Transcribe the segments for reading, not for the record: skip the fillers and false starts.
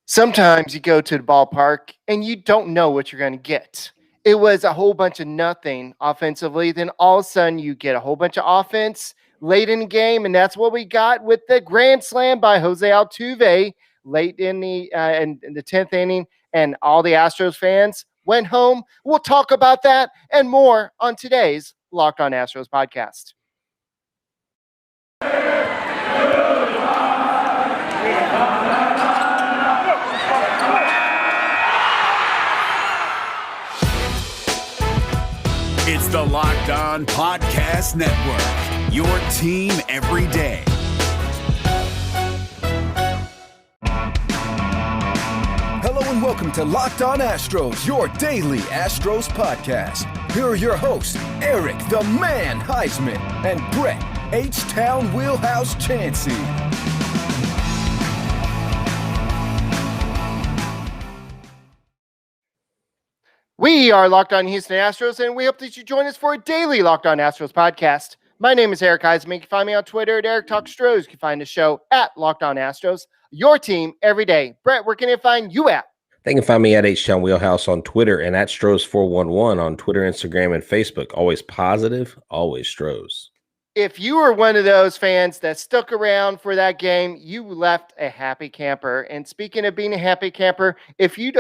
Sometimes you go to the ballpark and you don't know what you're going to get. It was a whole bunch of nothing offensively. Then all of a sudden you get a whole bunch of offense late in the game. And that's what we got with the grand slam by Jose Altuve late in the 10th inning. And all the Astros fans went home. We'll talk about that and more on today's Locked On Astros podcast. It's the Locked On Podcast Network, your team every day. Hello and welcome to Locked On Astros, your daily Astros podcast. Here are your hosts, Eric the Man Heisman and Brett H-Town Wheelhouse Chansey. We are Locked On Houston Astros, and we hope that you join us for a daily Locked On Astros podcast. My name is Eric Heisman. You can find me on Twitter at Eric Talk Stros. You can find the show at Locked On Astros, your team every day. Brett, where can they find you at? They can find me at H-Town Wheelhouse on Twitter and at Stros411 on Twitter, Instagram, and Facebook. Always positive, always Stros. If you were one of those fans that stuck around for that game, you left a happy camper. And speaking of being a happy camper, if you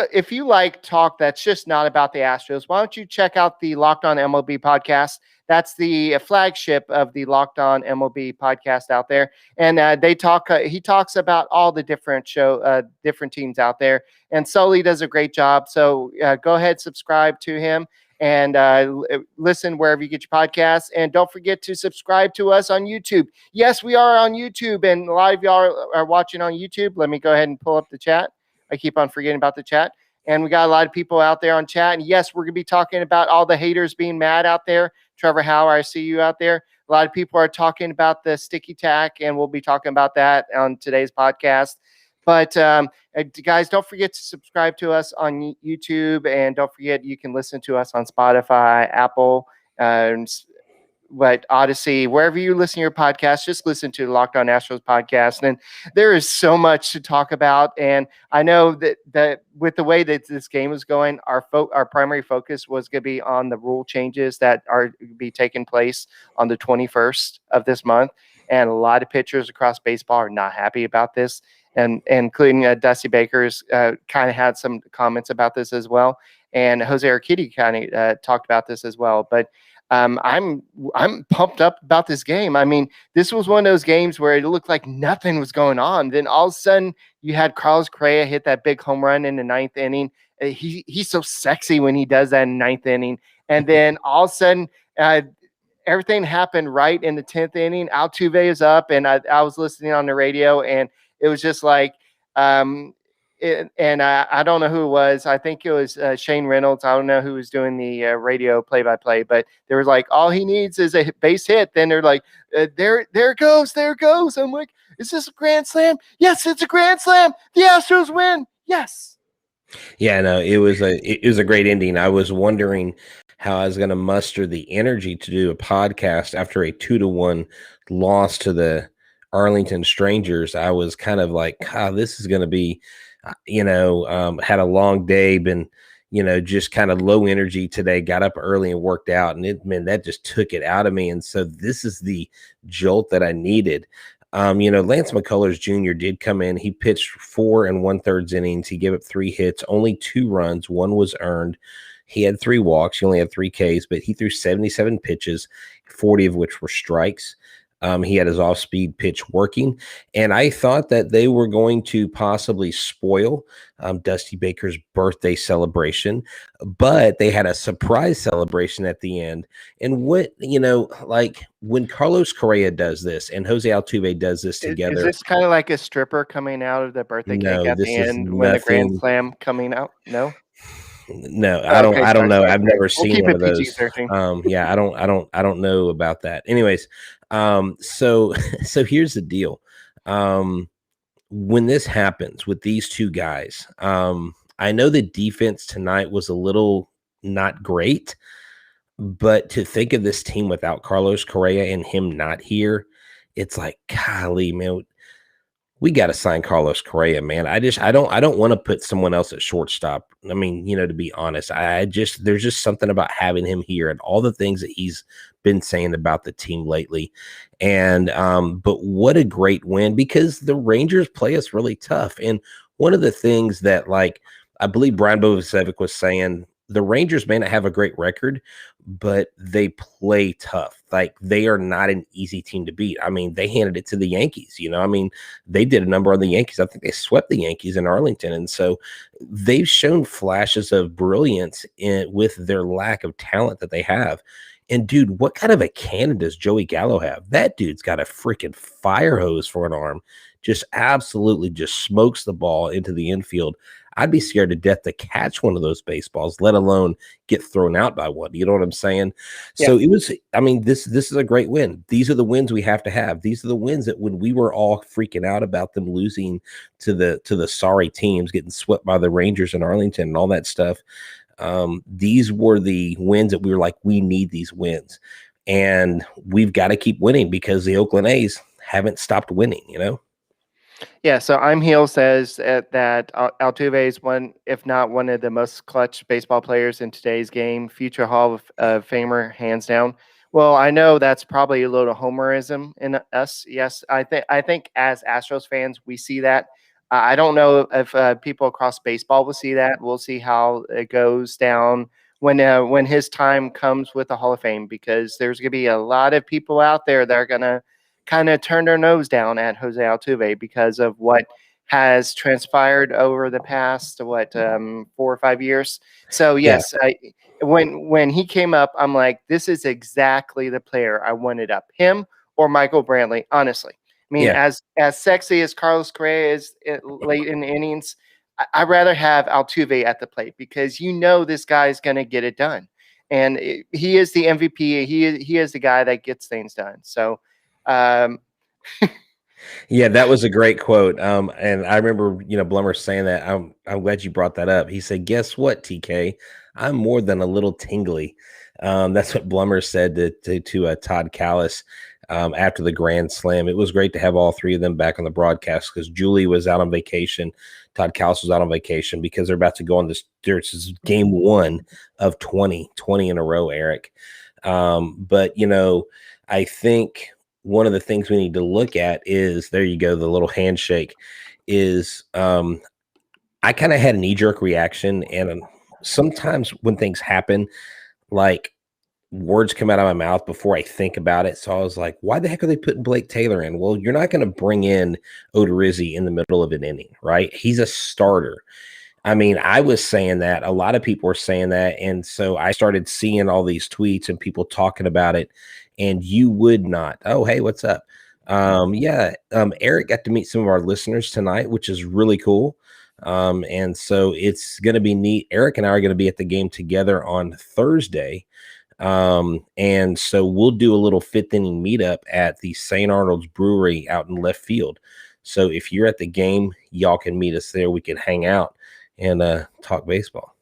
like talk that's just not about the Astros, why don't you check out the Locked On MLB podcast? That's the flagship of the Locked On MLB podcast out there, and he talks about all the different teams out there, and Sully does a great job. So go ahead, subscribe to him. And listen wherever you get your podcasts. And don't forget to subscribe to us on YouTube. Yes, we are on YouTube, and a lot of y'all are watching on YouTube. Let me go ahead and pull up the chat. I keep on forgetting about the chat. And we got a lot of people out there on chat. And yes, we're going to be talking about all the haters being mad out there. Trevor Hauer, I see you out there. A lot of people are talking about the sticky tack, and we'll be talking about that on today's podcast. But guys, don't forget to subscribe to us on YouTube, and don't forget you can listen to us on Spotify, Apple, Odyssey, wherever you listen to your podcast. Just listen to the Locked On Astros podcast, and there is so much to talk about. And I know that with the way that this game is going, our primary focus was going to be on the rule changes that are be taking place on the 21st of this month, and a lot of pitchers across baseball are not happy about this. And including Dusty Baker's kind of had some comments about this as well, and Jose Altuve kind of talked about this as well. But I'm pumped up about this game. I mean, this was one of those games where it looked like nothing was going on. Then all of a sudden, you had Carlos Correa hit that big home run in the 9th inning. He's so sexy when he does that in the 9th inning, and then all of a sudden. Everything happened right in the 10th inning. Altuve is up, and I was listening on the radio, and it was just like, I don't know who it was. I think it was Shane Reynolds. I don't know who was doing the radio play-by-play, but they were like, all he needs is a base hit. Then they're like, there it goes. I'm like, is this a grand slam? Yes, it's a grand slam. The Astros win. Yes. Yeah, no, it was a great ending. I was wondering how I was going to muster the energy to do a podcast after a 2-1 loss to the Arlington Strangers. I was kind of like, this is going to be, had a long day, been, just kind of low energy today, got up early and worked out. And that just took it out of me. And so this is the jolt that I needed. Lance McCullers Jr. did come in. He pitched 4 1/3 innings. He gave up 3 hits, only 2 runs. 1 was earned. He had 3 walks. He only had 3 Ks, but he threw 77 pitches, 40 of which were strikes. He had his off-speed pitch working, and I thought that they were going to possibly spoil Dusty Baker's birthday celebration, but they had a surprise celebration at the end. And when Carlos Correa does this and Jose Altuve does this together. Is this kind of like a stripper coming out of the birthday cake at the end when the grand slam coming out? No? No, I don't know. I've never seen one of those. I don't know about that. Anyways, so here's the deal. When this happens with these two guys, I know the defense tonight was a little not great, but to think of this team without Carlos Correa and him not here, it's like, golly, man, we got to sign Carlos Correa, man. I don't want to put someone else at shortstop. I mean, to be honest, there's just something about having him here and all the things that he's been saying about the team lately. And but what a great win, because the Rangers play us really tough. And one of the things that, like, I believe Brian Bovasevic was saying, the Rangers may not have a great record, but they play tough. Like, they are not an easy team to beat. I mean, they handed it to the Yankees, I mean, they did a number on the Yankees. I think they swept the Yankees in Arlington. And so they've shown flashes of brilliance with their lack of talent that they have. And dude, what kind of a cannon does Joey Gallo have? That dude's got a freaking fire hose for an arm. Just absolutely just smokes the ball into the infield. I'd be scared to death to catch one of those baseballs, let alone get thrown out by one. You know what I'm saying? Yeah. So this is a great win. These are the wins we have to have. These are the wins that when we were all freaking out about them losing to the sorry teams, getting swept by the Rangers in Arlington and all that stuff, these were the wins that we were like, we need these wins. And we've got to keep winning because the Oakland A's haven't stopped winning, Yeah, so I'm Heel says that Altuve is one, if not one of the most clutch baseball players in today's game, future Hall of Famer, hands down. Well, I know that's probably a little homerism in us. Yes, I think as Astros fans, we see that. I don't know if people across baseball will see that. We'll see how it goes down when his time comes with the Hall of Fame, because there's going to be a lot of people out there that are going to kind of turn their nose down at Jose Altuve because of what has transpired over the past 4 or 5 years. So yes, when he came up, I'm like, this is exactly the player I wanted up, him or Michael Brantley. Honestly, I mean, as sexy as Carlos Correa is late in the innings, I'd rather have Altuve at the plate, because this guy's going to get it done, and he is the MVP. He is the guy that gets things done. So. Yeah, that was a great quote. And I remember, Blummer saying that. I'm glad you brought that up. He said, "Guess what, TK? I'm more than a little tingly." That's what Blummer said to Todd Callis after the Grand Slam. It was great to have all three of them back on the broadcast, because Julie was out on vacation. Todd Callis was out on vacation because they're about to go on this. This is game 1 of 20 in a row, Eric. But I think one of the things we need to look at is, there you go, the little handshake is, I kind of had a knee-jerk reaction, and sometimes when things happen, like, words come out of my mouth before I think about it. So I was like, why the heck are they putting Blake Taylor in? Well, you're not going to bring in Odorizzi in the middle of an inning, right? He's a starter. I mean, I was saying that. A lot of people were saying that. And so I started seeing all these tweets and people talking about it. And you would not. Oh, hey, what's up? Eric got to meet some of our listeners tonight, which is really cool. And so it's going to be neat. Eric and I are going to be at the game together on Thursday. And so we'll do a little 5th inning meetup at the St. Arnold's Brewery out in left field. So if you're at the game, y'all can meet us there. We can hang out and talk baseball.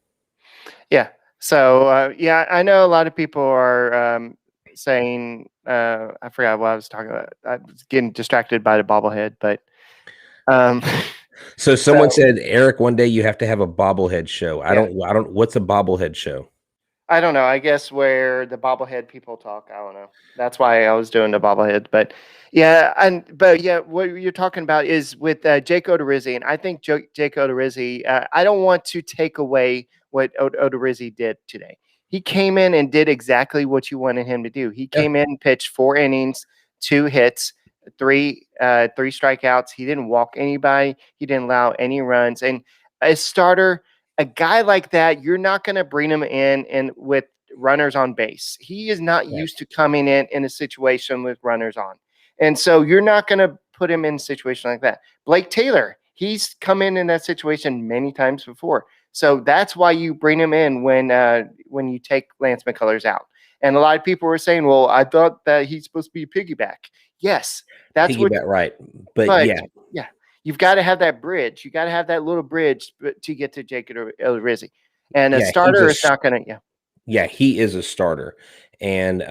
Yeah. So, I know a lot of people are saying, I forgot what I was talking about. I was getting distracted by the bobblehead, but so someone said, Eric, one day you have to have a bobblehead show. I don't, what's a bobblehead show? I don't know. I guess where the bobblehead people talk. I don't know. That's why I was doing the bobblehead. But what you're talking about is with Jake Odorizzi, and I think Jake Odorizzi. I don't want to take away what Odorizzi did today. He came in and did exactly what you wanted him to do. He came in, pitched 4 innings, 2 hits, 3 strikeouts. He didn't walk anybody. He didn't allow any runs. And a starter, a guy like that, you're not going to bring him in and with runners on base. He is not used to coming in a situation with runners on. And so you're not going to put him in a situation like that. Blake Taylor, he's come in that situation many times before. So that's why you bring him in when you take Lance McCullers out. And a lot of people were saying, well, I thought that he's supposed to be a piggyback. Yes, that's piggyback, right. But yeah. You've got to have that bridge. You got to have that little bridge to get to Jake Odorizzi. And a starter is not going to, Yeah, he is a starter. And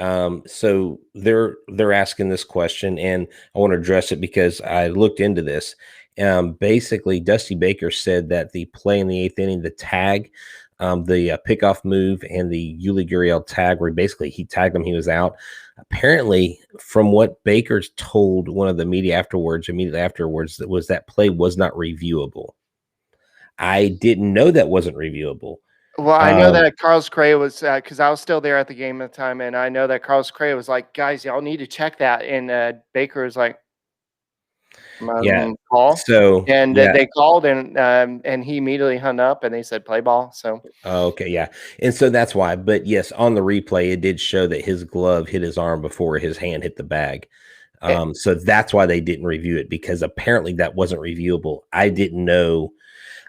so they're asking this question, and I want to address it because I looked into this. Basically, Dusty Baker said that the play in the 8th inning, the tag, the pickoff move, and the Yuli Gurriel tag, where basically he tagged him, he was out. Apparently, from what Baker told one of the media immediately afterwards, that play was not reviewable. I didn't know that wasn't reviewable. Well, I know that Carlos Correa was because I was still there at the game at the time, and I know that Carlos Correa was like, "Guys, y'all need to check that." And Baker was like, call." So And they called, and he immediately hung up, and they said, "Play ball." So okay, yeah, and so that's why. But yes, on the replay, it did show that his glove hit his arm before his hand hit the bag. So that's why they didn't review it, because apparently that wasn't reviewable. I didn't know.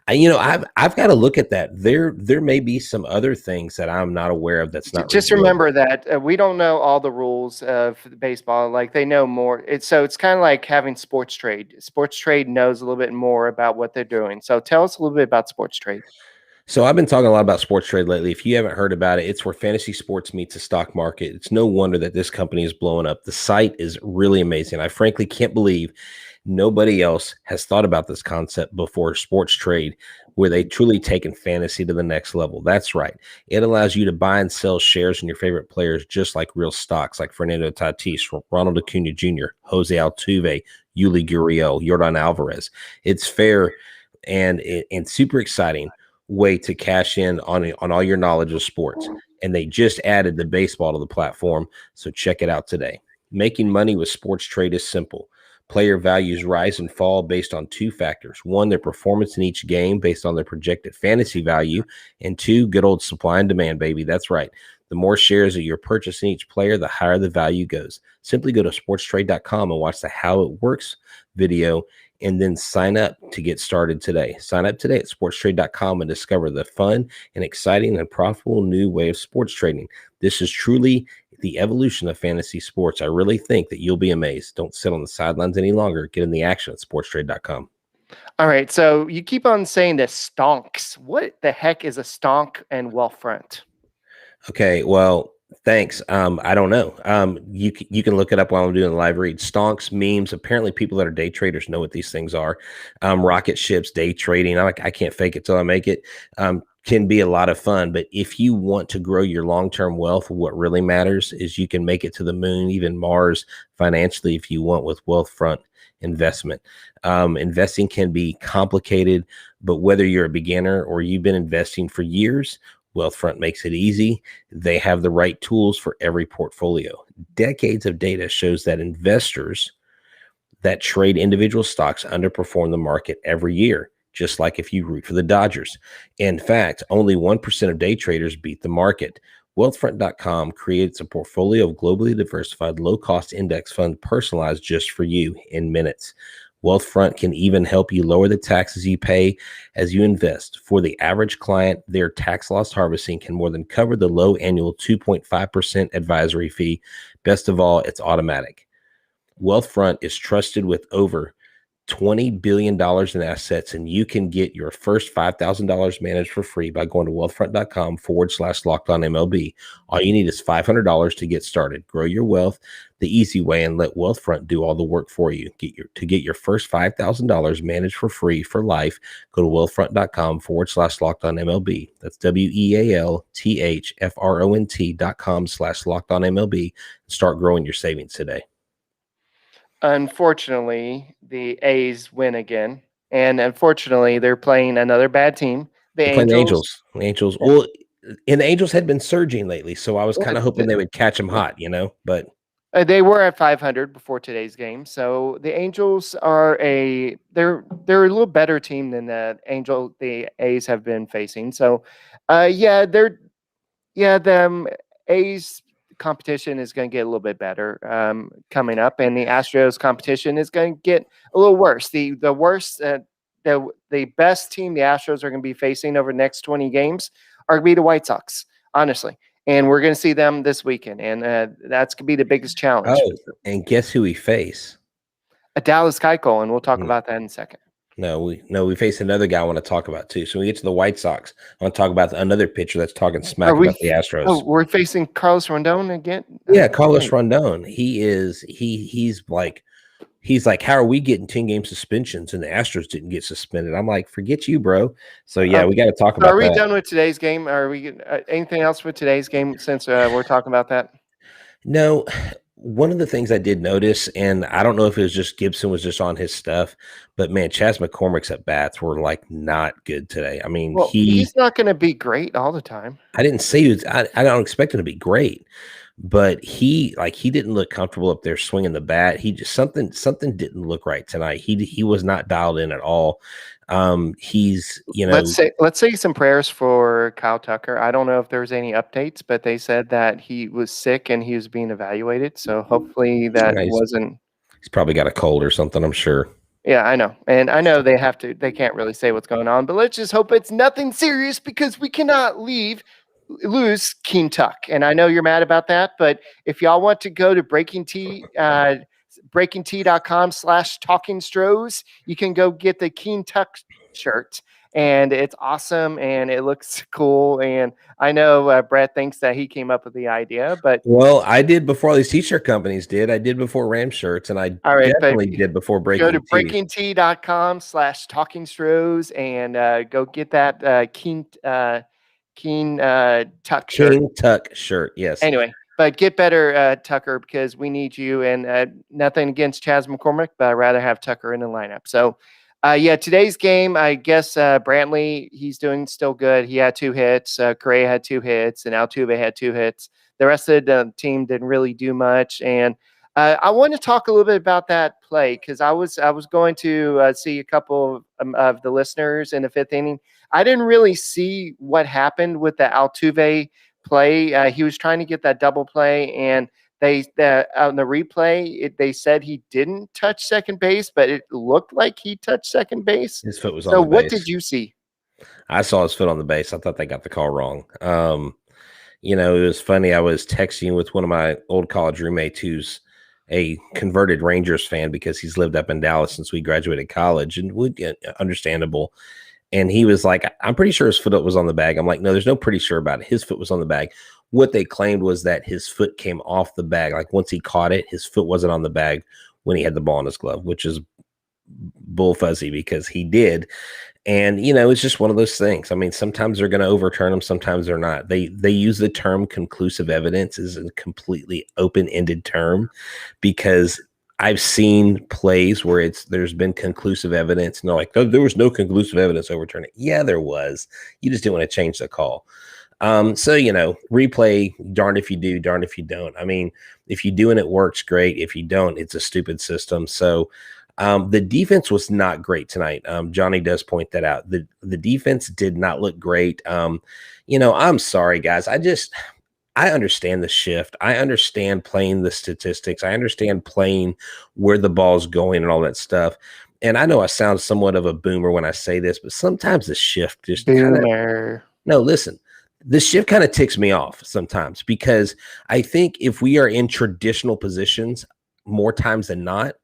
I've got to look at that. There may be some other things that I'm not aware of that's not. Just remember that we don't know all the rules of baseball. Like, they know more. It's kind of like having Sports Trade. Sports Trade knows a little bit more about what they're doing. So tell us a little bit about Sports Trade. So I've been talking a lot about Sports Trade lately. If you haven't heard about it, it's where fantasy sports meets the stock market. It's no wonder that this company is blowing up. The site is really amazing. I frankly can't believe nobody else has thought about this concept before Sports Trade, where they truly taken fantasy to the next level. That's right. It allows you to buy and sell shares in your favorite players just like real stocks, like Fernando Tatis, Ronald Acuna Jr., Jose Altuve, Yuli Gurriel, Yordan Alvarez. It's fair and super exciting way to cash in on all your knowledge of sports. And they just added the baseball to the platform, so check it out today. Making money with Sports Trade is simple. Player values rise and fall based on two factors. One, their performance in each game based on their projected fantasy value. And two, good old supply and demand, baby. That's right. The more shares that you're purchasing each player, the higher the value goes. Simply go to sportstrade.com and watch the How It Works video, and then sign up to get started today. Sign up today at sportstrade.com and discover the fun and exciting and profitable new way of sports trading. This is truly the evolution of fantasy sports. I really think that you'll be amazed. Don't sit on the sidelines any longer. Get in the action at sportstrade.com. All right. So you keep on saying the stonks. What the heck is a stonk and Wealthfront? Okay. Well, thanks. I don't know. You can look it up while I'm doing the live read. Stonks, memes. Apparently people that are day traders know what these things are. Rocket ships, day trading. I can't fake it till I make it. Can be a lot of fun, but if you want to grow your long-term wealth, what really matters is you can make it to the moon, even Mars, financially, if you want, with Wealthfront investment. Investing can be complicated, but whether you're a beginner or you've been investing for years, Wealthfront makes it easy. They have the right tools for every portfolio. Decades of data shows that investors that trade individual stocks underperform the market every year, just like if you root for the Dodgers. In fact, only 1% of day traders beat the market. Wealthfront.com creates a portfolio of globally diversified, low-cost index fund personalized just for you in minutes. Wealthfront can even help you lower the taxes you pay as you invest. For the average client, their tax loss harvesting can more than cover the low annual 2.5% advisory fee. Best of all, it's automatic. Wealthfront is trusted with over $20 billion in assets, and you can get your first $5,000 managed for free by going to wealthfront.com/LockedOnMLB. All you need is $500 to get started. Grow your wealth the easy way and let Wealthfront do all the work for you. To get your first $5,000 managed for free for life, go to wealthfront.com/LockedOnMLB. That's WEALTHFRONT.com/LockedOnMLB. Start growing your savings today. Unfortunately, the A's win again, and unfortunately, they're playing another bad team. The Angels. Well, and the Angels had been surging lately, so I was kind of hoping they would catch them hot, but they were at 500 before today's game. So the Angels are they're a little better team than the A's have been facing. So, the A's competition is going to get a little bit better coming up, and the Astros competition is going to get a little worse. The best team the Astros are going to be facing over the next 20 games are going to be the White Sox, honestly. And we're going to see them this weekend, and that's going to be the biggest challenge. Oh, and guess who we face? A Dallas Keuchel, and we'll talk about that in a second. No, we face another guy I want to talk about too. So when we get to the White Sox, I want to talk about another pitcher that's talking smack about the Astros. Oh, we're facing Carlos Rondon again? Yeah, Carlos Rondon. He's like he's like, how are we getting 10-game suspensions and the Astros didn't get suspended? I'm like, forget you, bro. So yeah, we got to talk So about are we that. done with today's game? Are we anything else with today's game since we're talking about that? No, one of the things I did notice, and I don't know if it was just Gibson was just on his stuff, but man, Chas McCormick's at bats were like not good today. I mean, Well, he's not going to be great all the time. I didn't say he was, I don't expect him to be great, but he didn't look comfortable up there swinging the bat. He just something didn't look right tonight. He was not dialed in at all. He's, Let's say some prayers for Kyle Tucker. I don't know if there's any updates, but they said that he was sick and he was being evaluated. So hopefully that wasn't. He's probably got a cold or something, I'm sure. Yeah, I know. And I know they can't really say what's going on, but let's just hope it's nothing serious because we cannot lose Keen Tuck. And I know you're mad about that, but if y'all want to go to breakingtea.com/talkingstros, you can go get the Keen Tuck shirt. And it's awesome and it looks cool. And I know Brett thinks that he came up with the idea, but I did before all these t-shirt companies did. I did before Ram shirts, and I definitely did before Breaking Go to breakingtea.com/talkingstros and go get that Keen Tuck shirt. King Tuck shirt, yes. Anyway, but get better, Tucker, because we need you. And nothing against Chas McCormick, but I'd rather have Tucker in the lineup. So, today's game, I guess Brantley, he's doing still good. He had 2 hits. Correa had 2 hits, and Altuve had 2 hits. The rest of the team didn't really do much. And I want to talk a little bit about that play because I was going to see a couple of the listeners in the 5th inning. I didn't really see what happened with the Altuve play. He was trying to get that double play, and on the replay, they said he didn't touch second base, but it looked like he touched second base. His foot was on the base. So what did you see? I saw his foot on the base. I thought they got the call wrong. It was funny. I was texting with one of my old college roommates who's a converted Rangers fan because he's lived up in Dallas since we graduated college, and understandable. And he was like, I'm pretty sure his foot was on the bag. I'm like, no, there's no pretty sure about it. His foot was on the bag. What they claimed was that his foot came off the bag. Like once he caught it, his foot wasn't on the bag when he had the ball in his glove, which is bull fuzzy because he did. And, it's just one of those things. I mean, sometimes they're going to overturn them. Sometimes they're not. They use the term conclusive evidence as a completely open-ended term because I've seen plays where there's been conclusive evidence and they're like, oh, there was no conclusive evidence overturning it. Yeah, there was. You just didn't want to change the call. Replay, darned if you do, darned if you don't. I mean, if you do and it works, great. If you don't, it's a stupid system. So the defense was not great tonight. Johnny does point that out. The defense did not look great. I'm sorry, guys. I understand the shift. I understand playing the statistics. I understand playing where the ball's going and all that stuff. And I know I sound somewhat of a boomer when I say this, but sometimes the shift just listen. The shift kind of ticks me off sometimes because I think if we are in traditional positions more times than not,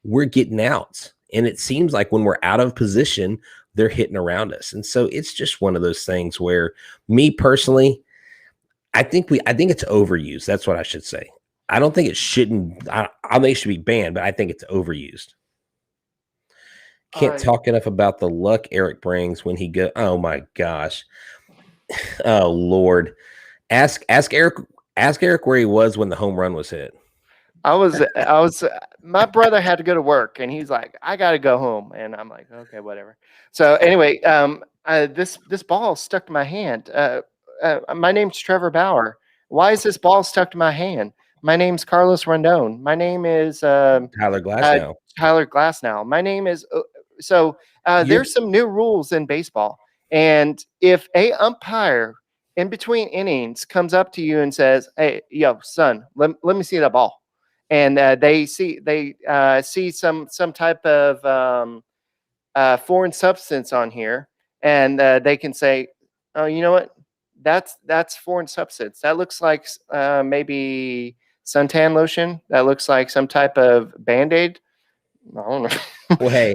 we're getting outs. And it seems like when we're out of position, they're hitting around us. And so it's just one of those things where me personally, I think it's overused. That's what I should say. I don't think it shouldn't. I think it should be banned, but I think it's overused. Can't talk enough about the luck Eric brings when he goes. Oh my gosh. Oh Lord. Ask Eric where he was when the home run was hit. I was my brother had to go to work and he's like, I got to go home. And I'm like, okay, whatever. So anyway, this ball stuck to my hand. My name's Trevor Bauer. Why is this ball stuck to my hand? My name's Carlos Rondon. My name is Tyler Glasnow. Tyler Glasnow. My name is there's some new rules in baseball. And if a umpire in between innings comes up to you and says, hey, yo, son, let me see that ball. And they see some type of foreign substance on here. And they can say, oh, you know what? That's foreign substance. That looks like maybe suntan lotion. That looks like some type of Band-Aid. I don't know. Well, hey,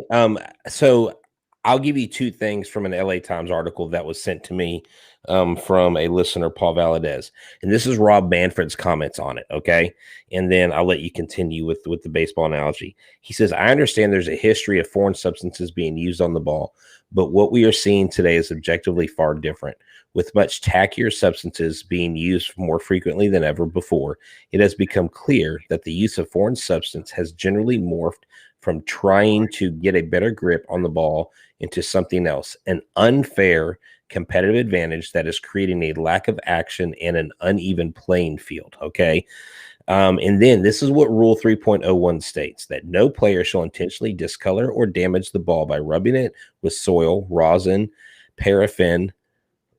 so I'll give you two things from an LA Times article that was sent to me from a listener, Paul Valadez. And this is Rob Manfred's comments on it, okay? And then I'll let you continue with the baseball analogy. He says, I understand there's a history of foreign substances being used on the ball, but what we are seeing today is objectively far different. With much tackier substances being used more frequently than ever before, it has become clear that the use of foreign substance has generally morphed from trying to get a better grip on the ball into something else, an unfair competitive advantage that is creating a lack of action and an uneven playing field. Okay. And then this is what Rule 3.01 states, that no player shall intentionally discolor or damage the ball by rubbing it with soil, rosin, paraffin,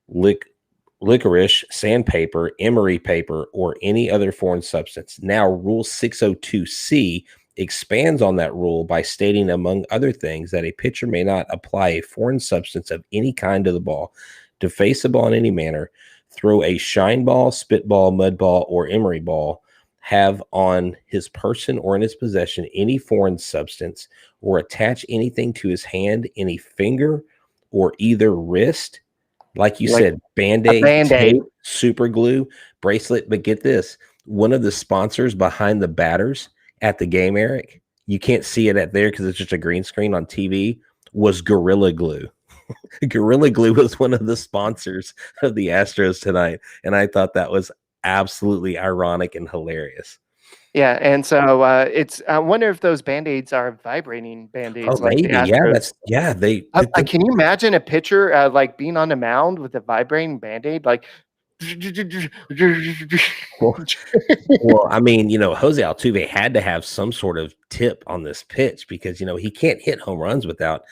licorice, sandpaper, emery paper, or any other foreign substance. Now, Rule 602C expands on that rule by stating, among other things, that a pitcher may not apply a foreign substance of any kind to the ball, deface the ball in any manner, throw a shine ball, spitball, mud ball, or emery ball, have on his person or in his possession any foreign substance, or attach anything to his hand, any finger, or either wrist, like you said, Band-Aid, tape, super glue, bracelet. But get this, one of the sponsors behind the batters at the game, Eric, you can't see it at there because it's just a green screen on TV, was Gorilla Glue. Gorilla Glue was one of the sponsors of the Astros tonight, and I thought that was absolutely ironic and hilarious. Yeah, and so I wonder if those Band-Aids are vibrating Band-Aids. Oh, maybe. They can you imagine a pitcher like being on the mound with a vibrating Band-Aid? Like, well, I mean, Jose Altuve had to have some sort of tip on this pitch because, he can't hit home runs without,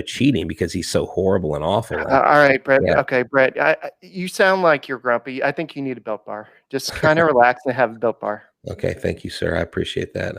cheating because he's so horrible and awful. All right, Brett. Yeah. Okay, Brett, you sound like you're grumpy. I think you need a Built Bar. Just kind of relax and have a Built Bar. Okay, thank you, sir. I appreciate that.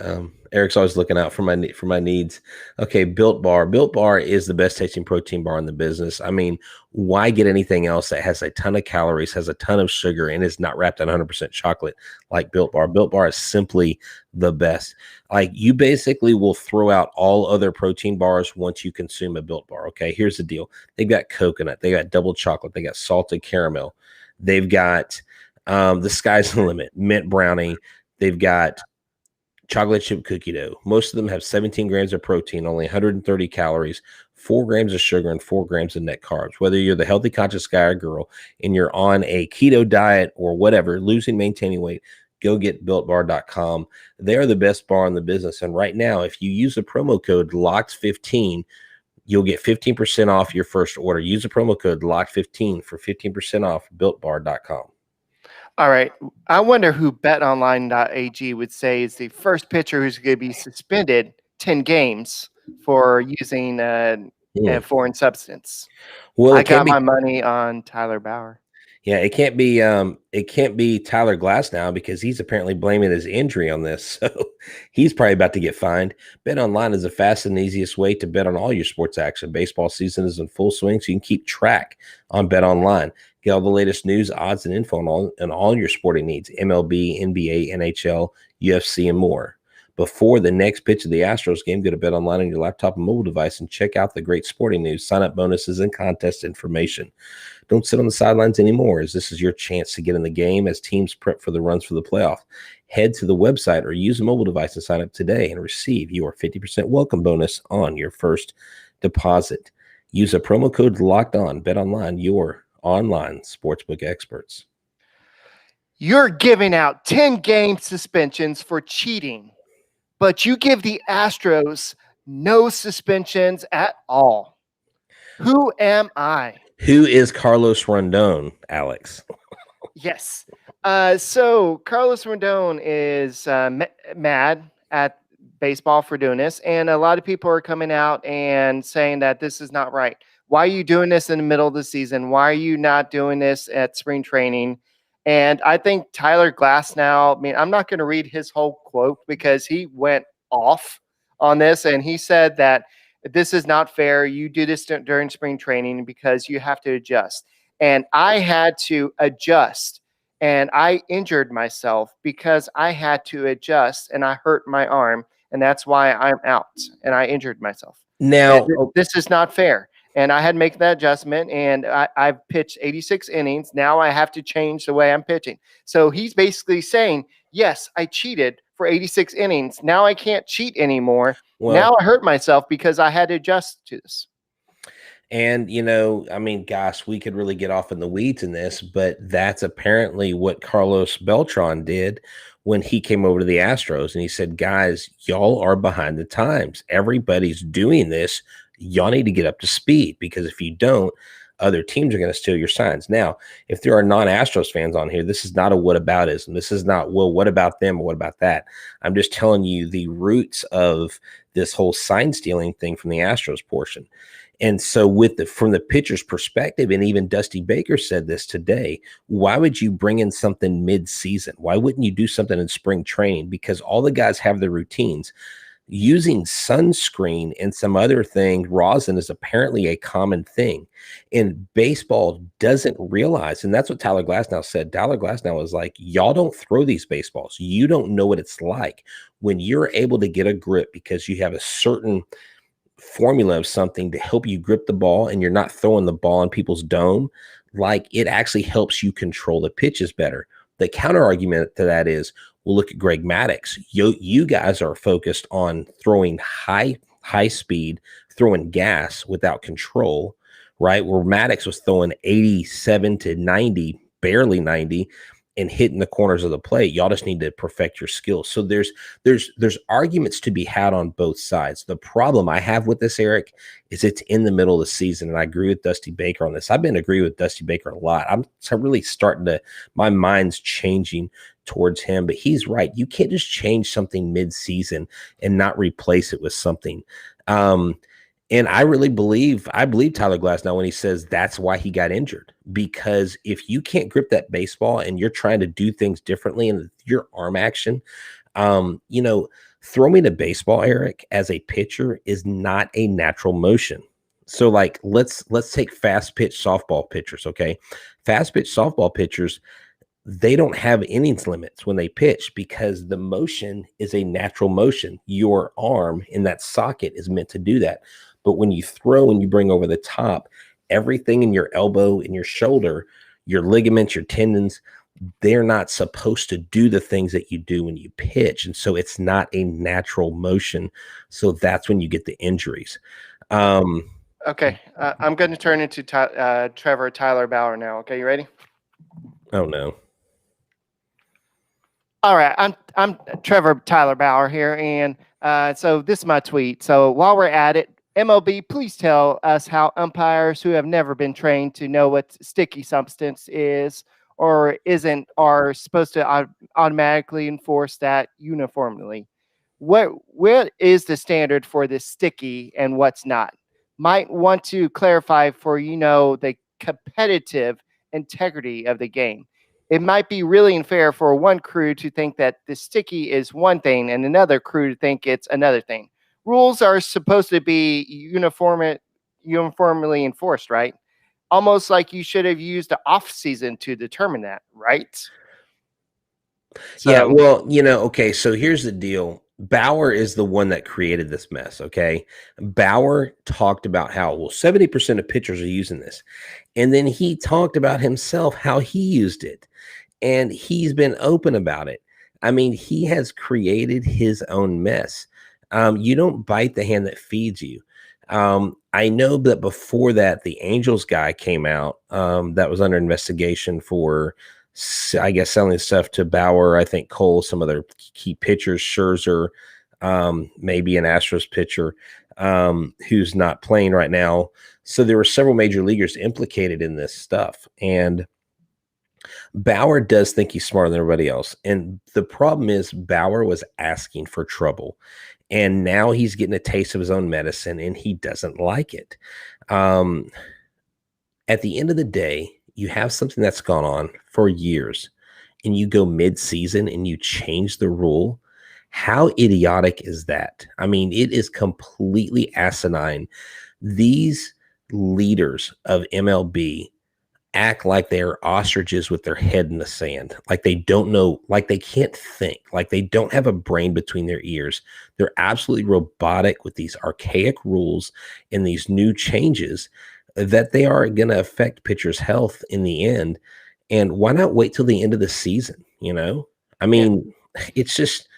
Eric's always looking out for my needs. Okay, Built Bar. Built Bar is the best tasting protein bar in the business. I mean, why get anything else that has a ton of calories, has a ton of sugar, and is not wrapped in 100% chocolate like Built Bar? Built Bar is simply the best. Like, you basically will throw out all other protein bars once you consume a Built Bar. Okay, here's the deal. They've got coconut, they got double chocolate, they got salted caramel, they've got the sky's the limit, mint brownie. They've got chocolate chip cookie dough. Most of them have 17 grams of protein, only 130 calories, 4 grams of sugar, and 4 grams of net carbs. Whether you're the healthy conscious guy or girl and you're on a keto diet or whatever, losing, maintaining weight, go get BuiltBar.com. They're the best bar in the business. And right now, if you use the promo code LOCKED15, you'll get 15% off your first order. Use the promo code LOCKED15 for 15% off BuiltBar.com. All right. I wonder who betonline.ag would say is the first pitcher who's going to be suspended 10 games for using a foreign substance. Well, I got my money on Tyler Bauer. Yeah, it can't be Tyler Glass now because he's apparently blaming his injury on this. So he's probably about to get fined. BetOnline is the fastest and easiest way to bet on all your sports action. Baseball season is in full swing, so you can keep track on BetOnline. Get all the latest news, odds, and info on all your sporting needs: MLB, NBA, NHL, UFC, and more. Before the next pitch of the Astros game, go to BetOnline on your laptop and mobile device and check out the great sporting news, sign-up bonuses, and contest information. Don't sit on the sidelines anymore, as this is your chance to get in the game as teams prep for the runs for the playoff. Head to the website or use a mobile device and sign up today and receive your 50% welcome bonus on your first deposit. Use a promo code LOCKEDON. BetOnline, your online sportsbook experts. You're giving out 10-game suspensions for cheating, but you give the Astros no suspensions at all. Who am I? Who is Carlos Rondon, Alex? Yes. So Carlos Rondon is mad at baseball for doing this, and a lot of people are coming out and saying that this is not right. Why are you doing this in the middle of the season? Why are you not doing this at spring training? And I think Tyler Glass now, I'm not going to read his whole quote because he went off on this, and he said that this is not fair. You do this during spring training because you have to adjust. And I had to adjust, and I injured myself because I had to adjust, and I hurt my arm, and that's why I'm out, and I injured myself. Now, This is not fair. And I had to make that adjustment, and I've pitched 86 innings. Now I have to change the way I'm pitching. So he's basically saying, yes, I cheated for 86 innings. Now I can't cheat anymore. Now I hurt myself because I had to adjust to this. And, I mean, gosh, we could really get off in the weeds in this, but that's apparently what Carlos Beltran did when he came over to the Astros. And he said, guys, y'all are behind the times. Everybody's doing this. Y'all need to get up to speed, because if you don't, other teams are going to steal your signs. Now, if there are non-Astros fans on here, this is not a whataboutism. This is not, well, what about them or what about that? I'm just telling you the roots of this whole sign stealing thing from the Astros portion. And so from the pitcher's perspective, and even Dusty Baker said this today, why would you bring in something mid-season? Why wouldn't you do something in spring training? Because all the guys have their routines. Using sunscreen and some other thing, rosin, is apparently a common thing. And baseball doesn't realize, and that's what Tyler Glasnow said. Tyler Glasnow was like, y'all don't throw these baseballs. You don't know what it's like when you're able to get a grip because you have a certain formula of something to help you grip the ball and you're not throwing the ball in people's dome. Like, it actually helps you control the pitches better. The counter argument to that is, well, look at Greg Maddux. You guys are focused on throwing high speed, throwing gas without control, right? Where Maddux was throwing 87 to 90, barely 90, and hitting the corners of the plate. Y'all just need to perfect your skills. So there's arguments to be had on both sides. The problem I have with this, Eric, is it's in the middle of the season, and I agree with Dusty Baker on this. I've been agreeing with Dusty Baker a lot. I'm really starting to, my mind's changing towards him, but he's right. You can't just change something mid-season and not replace it with something. And I believe Tyler Glasnow when he says that's why he got injured, because if you can't grip that baseball and you're trying to do things differently in your arm action, throwing a baseball, Eric, as a pitcher is not a natural motion. So like, let's take fast pitch softball pitchers. Okay. Fast pitch softball pitchers, they don't have innings limits when they pitch because the motion is a natural motion. Your arm in that socket is meant to do that. But when you throw and you bring over the top, everything in your elbow and your shoulder, your ligaments, your tendons, they're not supposed to do the things that you do when you pitch. And so it's not a natural motion. So that's when you get the injuries. Okay. I'm going to turn into Trevor Tyler Bauer now. Okay. You ready? Oh, no. All right. I'm Trevor Tyler Bauer here. And so this is my tweet. So while we're at it, MLB, please tell us how umpires who have never been trained to know what sticky substance is or isn't are supposed to automatically enforce that uniformly. What is the standard for this sticky and what's not? Might want to clarify for the competitive integrity of the game. It might be really unfair for one crew to think that the sticky is one thing and another crew to think it's another thing. Rules are supposed to be uniformly enforced, right? Almost like you should have used the off season to determine that, right? Yeah, well, okay, so here's the deal. Bauer is the one that created this mess, okay? Bauer talked about how, 70% of pitchers are using this. And then he talked about himself, how he used it. And he's been open about it. I mean, he has created his own mess. You don't bite the hand that feeds you. I know that before that, the Angels guy came out that was under investigation for, I guess, selling stuff to Bauer, I think Cole, some other key pitchers, Scherzer, maybe an Astros pitcher who's not playing right now. So there were several major leaguers implicated in this stuff. And Bauer does think he's smarter than everybody else. And the problem is Bauer was asking for trouble. And now he's getting a taste of his own medicine, and he doesn't like it. At the end of the day, you have something that's gone on for years, and you go mid-season and you change the rule. How idiotic is that? I mean, it is completely asinine. These leaders of MLB act like they're ostriches with their head in the sand, like they don't know, like they can't think, like they don't have a brain between their ears. They're absolutely robotic with these archaic rules and these new changes that they are going to affect pitchers' health in the end. And why not wait till the end of the season? I mean, it's just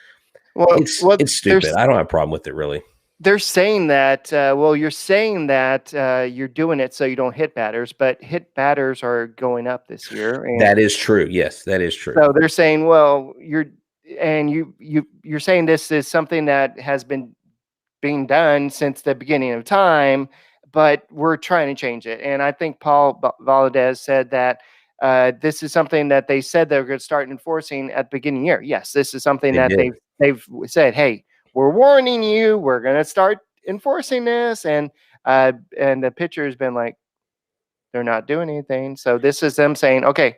it's stupid. I don't have a problem with it, really. They're saying that, you're saying that you're doing it so you don't hit batters, but hit batters are going up this year. And that is true. Yes, that is true. So they're saying, well, you're saying this is something that has been being done since the beginning of time, but we're trying to change it. And I think Paul Valadez said that this is something that they said they're going to start enforcing at the beginning of the year. Yes, this is something they've said, hey, we're warning you, we're going to start enforcing this. And the pitcher has been like, they're not doing anything. So this is them saying, okay,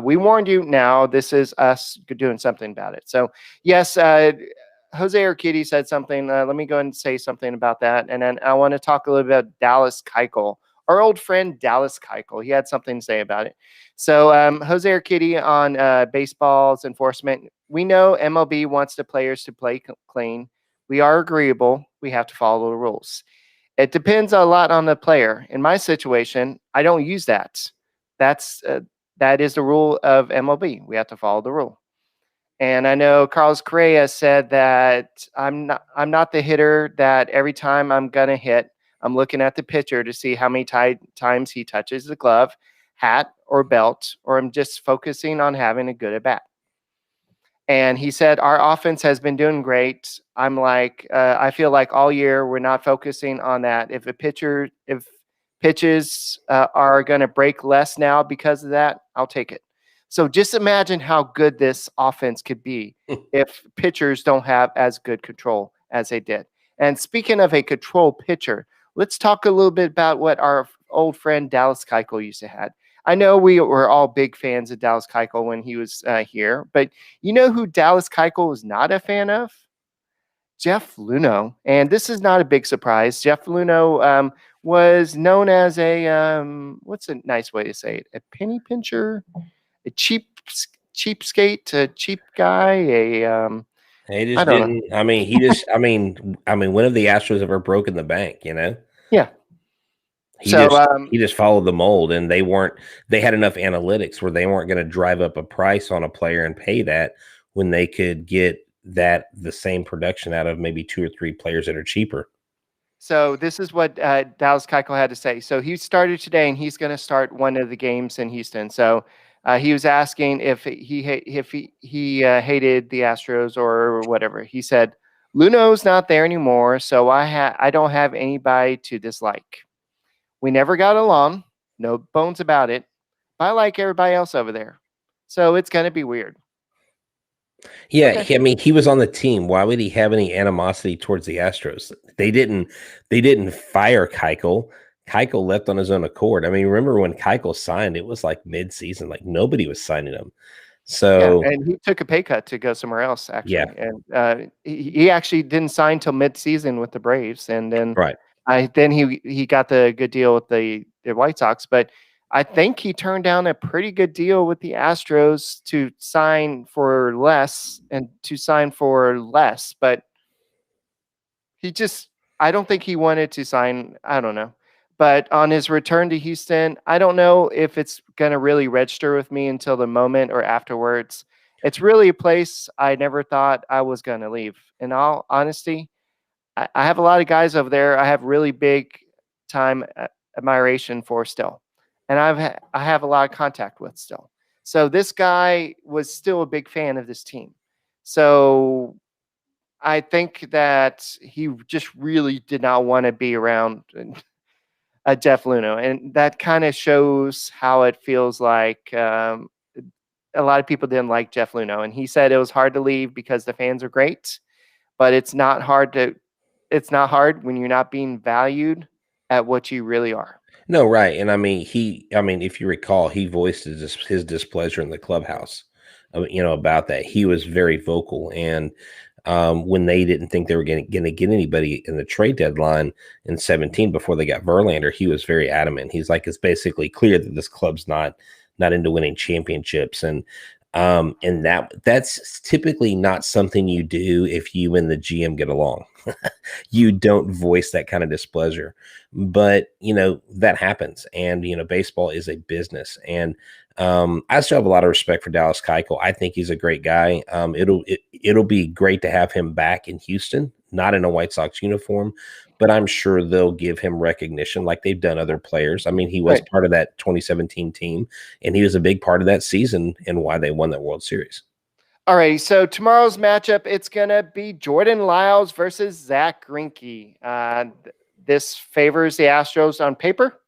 we warned you. Now this is us doing something about it. So yes, Jose Urquidy said something. Let me go ahead and say something about that. And then I want to talk a little bit about Dallas Keuchel, our old friend Dallas Keuchel. He had something to say about it. So Jose Urquidy on baseball's enforcement. We know MLB wants the players to play clean. We are agreeable. We have to follow the rules. It depends a lot on the player. In my situation, I don't use that. That is the rule of MLB. We have to follow the rule. And I know Carlos Correa said that I'm not the hitter that every time I'm going to hit, I'm looking at the pitcher to see how many times he touches the glove, hat, or belt, or I'm just focusing on having a good at bat. And he said, our offense has been doing great. I'm like, I feel like all year we're not focusing on that. If pitches are going to break less now because of that, I'll take it. So just imagine how good this offense could be if pitchers don't have as good control as they did. And speaking of a control pitcher, let's talk a little bit about what our old friend Dallas Keuchel used to have. I know we were all big fans of Dallas Keuchel when he was here, but you know who Dallas Keuchel was not a fan of? Jeff Luhnow. And this is not a big surprise. Jeff Luhnow was known as a, what's a nice way to say it? A penny pincher, a cheapskate, a cheap guy, he just didn't. I mean, he just. I mean, when have the Astros ever broken the bank? Yeah. He just followed the mold, and they had enough analytics where they weren't going to drive up a price on a player and pay that when they could get the same production out of maybe 2 or 3 players that are cheaper. So this is what Dallas Keuchel had to say. So he started today, and he's going to start one of the games in Houston. So he was asking if he hated the Astros or whatever. He said, Luhnow's not there anymore, so I don't have anybody to dislike. We never got along, no bones about it, but I like everybody else over there. So it's going to be weird. Yeah, okay. I mean, he was on the team. Why would he have any animosity towards the Astros? They didn't fire Keuchel. Keuchel left on his own accord. I mean, remember when Keuchel signed, it was like mid-season, like nobody was signing him. So yeah, and he took a pay cut to go somewhere else, actually. Yeah. And he actually didn't sign till mid-season with the Braves, and then then he got the good deal with the White Sox. But I think he turned down a pretty good deal with the Astros to sign for less and to sign for less. But I don't think he wanted to sign. I don't know. But on his return to Houston, I don't know if it's going to really register with me until the moment or afterwards. It's really a place I never thought I was going to leave. In all honesty, I have a lot of guys over there I have really big time admiration for still. And I have a lot of contact with still. So this guy was still a big fan of this team. So I think that he just really did not want to be around Jeff Luhnow. And that kind of shows how it feels like a lot of people didn't like Jeff Luhnow. And he said it was hard to leave because the fans are great, but it's not hard when you're not being valued at what you really are. No, right. And I mean, if you recall, he voiced his displeasure in the clubhouse, about that. He was very vocal. And when they didn't think they were going to get anybody in the trade deadline in 17 before they got Verlander. He was very adamant. He's like, it's basically clear that this club's not into winning championships. And that's typically not something you do if you and the GM get along. You don't voice that kind of displeasure, but that happens. And, baseball is a business. And I still have a lot of respect for Dallas Keuchel. I think he's a great guy. It'll be great to have him back in Houston, not in a White Sox uniform, but I'm sure they'll give him recognition like they've done other players. I mean, he was part of that 2017 team, and he was a big part of that season and why they won that World Series. All right, so tomorrow's matchup, it's going to be Jordan Lyles versus Zach Greinke. This favors the Astros on paper,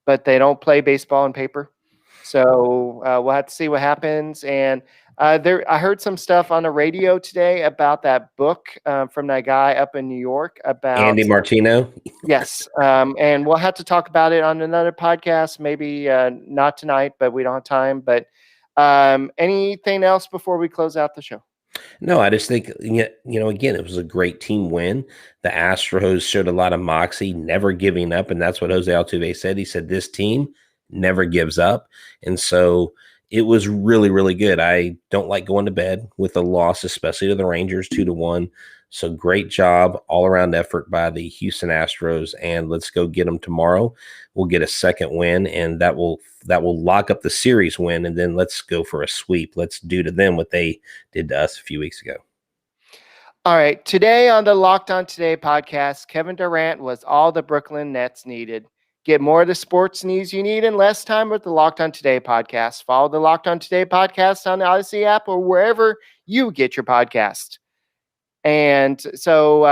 but they don't play baseball on paper. So we'll have to see what happens. And I heard some stuff on the radio today about that book from that guy up in New York about Andy Martino. Yes. And we'll have to talk about it on another podcast, maybe not tonight, but we don't have time. But anything else before we close out the show? No, I just think, again, it was a great team win. The Astros showed a lot of moxie, never giving up. And that's what Jose Altuve said. He said, this team never gives up. And so it was really, really good. I don't like going to bed with a loss, especially to the Rangers 2-1. So great job, all around effort by the Houston Astros, and let's go get them tomorrow. We'll get a second win, and that will lock up the series win. And then let's go for a sweep. Let's do to them what they did to us a few weeks ago. All right. Today on the Locked On Today podcast, Kevin Durant was all the Brooklyn Nets needed. Get more of the sports news you need in less time with the Locked On Today podcast. Follow the Locked On Today podcast on the Odyssey app or wherever you get your podcast. And so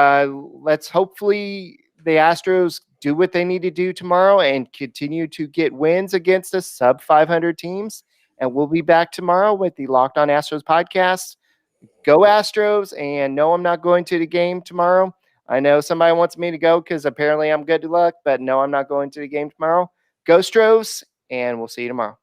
let's hopefully the Astros do what they need to do tomorrow and continue to get wins against the sub 500 teams. And we'll be back tomorrow with the Locked On Astros podcast. Go Astros. And no, I'm not going to the game tomorrow. I know somebody wants me to go because apparently I'm good to luck, but no, I'm not going to the game tomorrow. Go Stros, and we'll see you tomorrow.